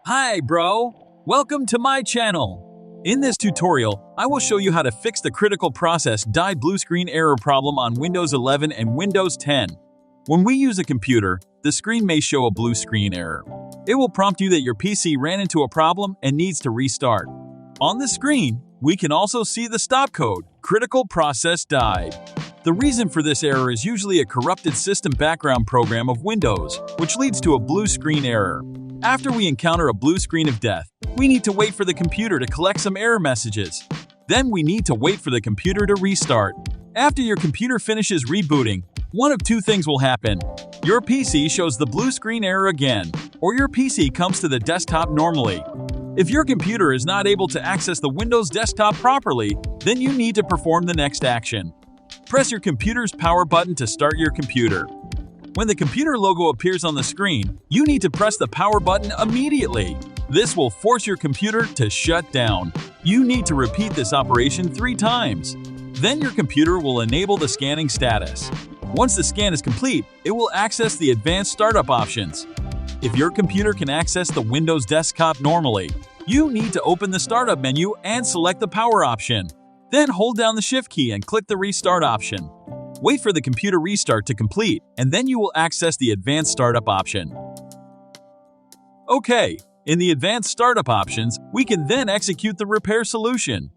Hi bro! Welcome to my channel! In this tutorial, I will show you how to fix the critical process died blue screen error problem on Windows 11 and Windows 10. When we use a computer, the screen may show a blue screen error. It will prompt you that your PC ran into a problem and needs to restart. On the screen, we can also see the stop code, critical process died. The reason for this error is usually a corrupted system background program of Windows, which leads to a blue screen error. After we encounter a blue screen of death, we need to wait for the computer to collect some error messages. Then we need to wait for the computer to restart. After your computer finishes rebooting, one of two things will happen. Your PC shows the blue screen error again, or your PC comes to the desktop normally. If your computer is not able to access the Windows desktop properly, then you need to perform the next action. Press your computer's power button to start your computer. When the computer logo appears on the screen, you need to press the power button immediately. This will force your computer to shut down. You need to repeat this operation 3 times. Then your computer will enable the scanning status. Once the scan is complete, it will access the advanced startup options. If your computer can access the Windows desktop normally, you need to open the startup menu and select the power option. Then hold down the Shift key and click the restart option. Wait for the computer restart to complete, and then you will access the advanced startup option. Okay, in the advanced startup options, we can then execute the repair solution.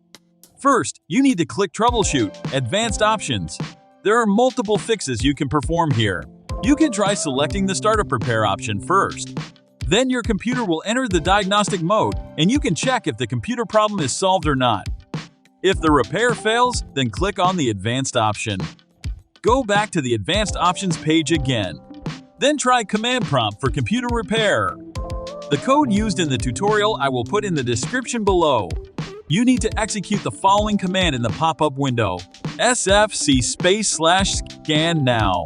First, you need to click Troubleshoot, Advanced Options. There are multiple fixes you can perform here. You can try selecting the startup repair option first. Then your computer will enter the diagnostic mode, and you can check if the computer problem is solved or not. If the repair fails, then click on the advanced option. Go back to the advanced options page again. Then try command prompt for computer repair. The code used in the tutorial I will put in the description below. You need to execute the following command in the pop-up window: sfc/scannow.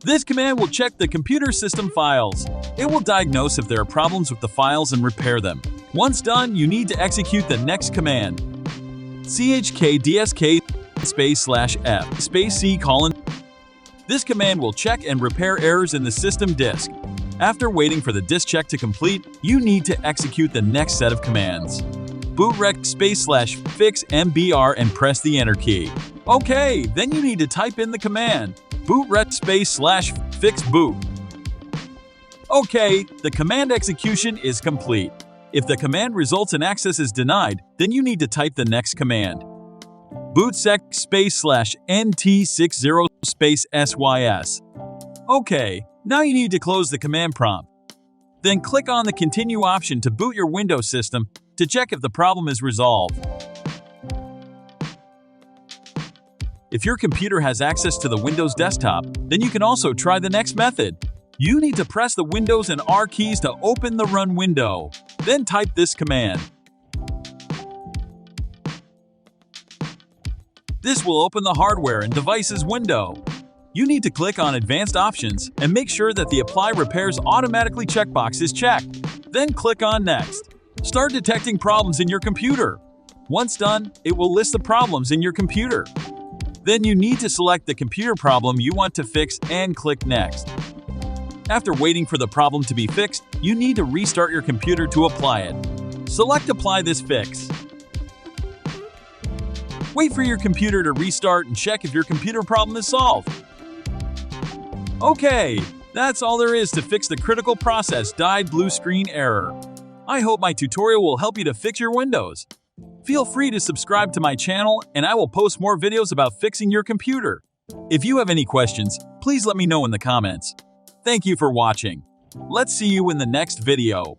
This command will check the computer system files. It will diagnose if there are problems with the files and repair them. Once done, you need to execute the next command: chkdsk /f/c:. This command will check and repair errors in the system disk. After waiting for the disk check to complete, you need to execute the next set of commands: Bootrec /fixMBR and press the Enter key. Okay, then you need to type in the command Bootrec /fixboot. Okay, the command execution is complete. If the command results in access is denied, then you need to type the next command: Bootsect /nt60 /sys. Okay, now you need to close the command prompt. Then click on the Continue option to boot your Windows system to check if the problem is resolved. If your computer has access to the Windows desktop, then you can also try the next method. You need to press the Windows and R keys to open the Run window. Then type this command. This will open the Hardware and Devices window. You need to click on Advanced Options and make sure that the Apply Repairs Automatically checkbox is checked. Then click on Next. Start detecting problems in your computer. Once done, it will list the problems in your computer. Then you need to select the computer problem you want to fix and click Next. After waiting for the problem to be fixed, you need to restart your computer to apply it. Select Apply this fix. Wait for your computer to restart and check if your computer problem is solved. Okay, that's all there is to fix the critical process died blue screen error. I hope my tutorial will help you to fix your Windows. Feel free to subscribe to my channel and I will post more videos about fixing your computer. If you have any questions, please let me know in the comments. Thank you for watching. Let's see you in the next video.